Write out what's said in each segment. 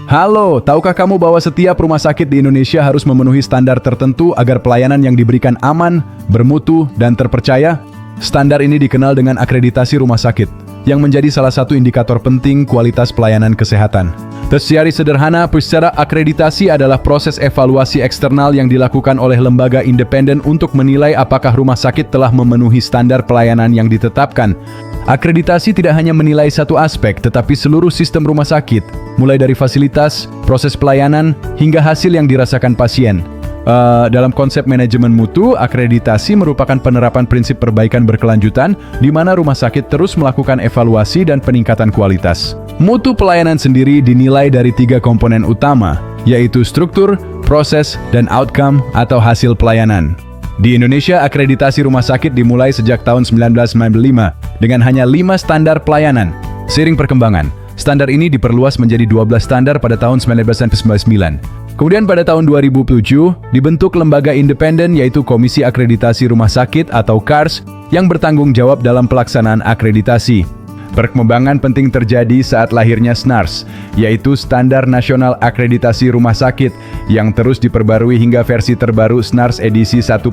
Halo, tahukah kamu bahwa setiap rumah sakit di Indonesia harus memenuhi standar tertentu agar pelayanan yang diberikan aman, bermutu, dan terpercaya? Standar ini dikenal dengan akreditasi rumah sakit, yang menjadi salah satu indikator penting kualitas pelayanan kesehatan. Secara sederhana, secara akreditasi adalah proses evaluasi eksternal yang dilakukan oleh lembaga independen untuk menilai apakah rumah sakit telah memenuhi standar pelayanan yang ditetapkan. Akreditasi tidak hanya menilai satu aspek, tetapi seluruh sistem rumah sakit, mulai dari fasilitas, proses pelayanan, hingga hasil yang dirasakan pasien. Dalam konsep manajemen mutu, akreditasi merupakan penerapan prinsip perbaikan berkelanjutan, di mana rumah sakit terus melakukan evaluasi dan peningkatan kualitas. Mutu pelayanan sendiri dinilai dari 3 komponen utama, yaitu struktur, proses, dan outcome atau hasil pelayanan. Di Indonesia, akreditasi rumah sakit dimulai sejak tahun 1995 dengan hanya 5 standar pelayanan. Seiring perkembangan, standar ini diperluas menjadi 12 standar pada tahun 1999. Kemudian pada tahun 2007, dibentuk lembaga independen yaitu Komisi Akreditasi Rumah Sakit atau KARS yang bertanggung jawab dalam pelaksanaan akreditasi. Perkembangan penting terjadi saat lahirnya SNARS, yaitu Standar Nasional Akreditasi Rumah Sakit, yang terus diperbarui hingga versi terbaru SNARS edisi 1.1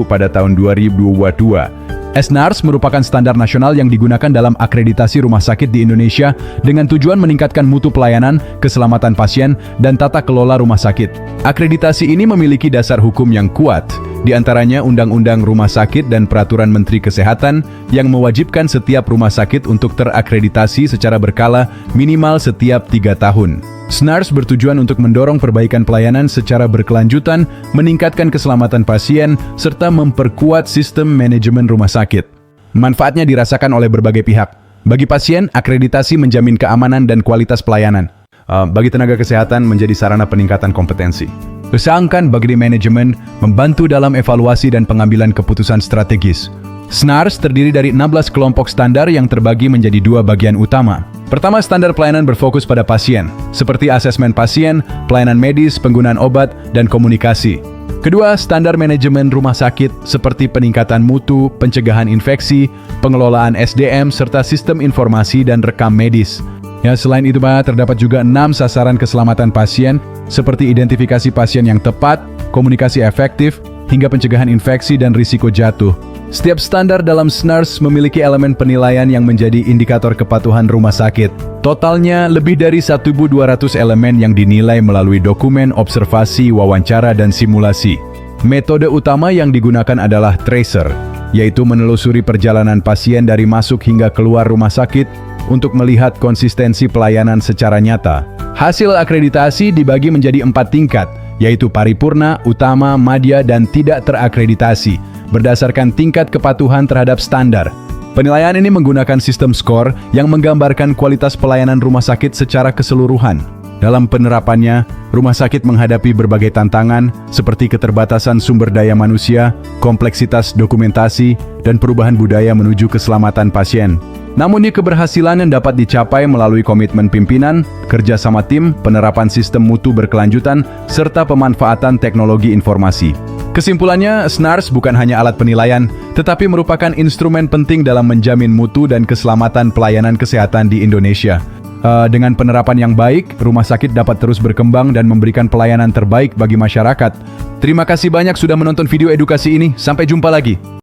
pada tahun 2022. SNARS merupakan standar nasional yang digunakan dalam akreditasi rumah sakit di Indonesia dengan tujuan meningkatkan mutu pelayanan, keselamatan pasien, dan tata kelola rumah sakit. Akreditasi ini memiliki dasar hukum yang kuat, di antaranya Undang-Undang Rumah Sakit dan Peraturan Menteri Kesehatan yang mewajibkan setiap rumah sakit untuk terakreditasi secara berkala minimal setiap 3 tahun. SNARS bertujuan untuk mendorong perbaikan pelayanan secara berkelanjutan, meningkatkan keselamatan pasien, serta memperkuat sistem manajemen rumah sakit. Manfaatnya dirasakan oleh berbagai pihak. Bagi pasien, akreditasi menjamin keamanan dan kualitas pelayanan. Bagi tenaga kesehatan, menjadi sarana peningkatan kompetensi. Usahakan bagi manajemen membantu dalam evaluasi dan pengambilan keputusan strategis. SNARS terdiri dari 16 kelompok standar yang terbagi menjadi 2 bagian utama. Pertama, standar pelayanan berfokus pada pasien, seperti asesmen pasien, pelayanan medis, penggunaan obat, dan komunikasi. Kedua, standar manajemen rumah sakit, seperti peningkatan mutu, pencegahan infeksi, pengelolaan SDM, serta sistem informasi dan rekam medis. Selain itu, terdapat juga 6 sasaran keselamatan pasien, seperti identifikasi pasien yang tepat, komunikasi efektif, hingga pencegahan infeksi dan risiko jatuh. Setiap standar dalam SNARS memiliki elemen penilaian yang menjadi indikator kepatuhan rumah sakit. Totalnya lebih dari 1.200 elemen yang dinilai melalui dokumen, observasi, wawancara, dan simulasi. Metode utama yang digunakan adalah tracer, yaitu menelusuri perjalanan pasien dari masuk hingga keluar rumah sakit untuk melihat konsistensi pelayanan secara nyata. Hasil akreditasi dibagi menjadi 4 tingkat, yaitu paripurna, utama, madya, dan tidak terakreditasi, berdasarkan tingkat kepatuhan terhadap standar. Penilaian ini menggunakan sistem skor yang menggambarkan kualitas pelayanan rumah sakit secara keseluruhan. Dalam penerapannya, rumah sakit menghadapi berbagai tantangan seperti keterbatasan sumber daya manusia, kompleksitas dokumentasi, dan perubahan budaya menuju keselamatan pasien. Namun keberhasilan yang dapat dicapai melalui komitmen pimpinan, kerjasama tim, penerapan sistem mutu berkelanjutan, serta pemanfaatan teknologi informasi. Kesimpulannya, SNARS bukan hanya alat penilaian, tetapi merupakan instrumen penting dalam menjamin mutu dan keselamatan pelayanan kesehatan di Indonesia. Dengan penerapan yang baik, rumah sakit dapat terus berkembang dan memberikan pelayanan terbaik bagi masyarakat. Terima kasih banyak sudah menonton video edukasi ini. Sampai jumpa lagi.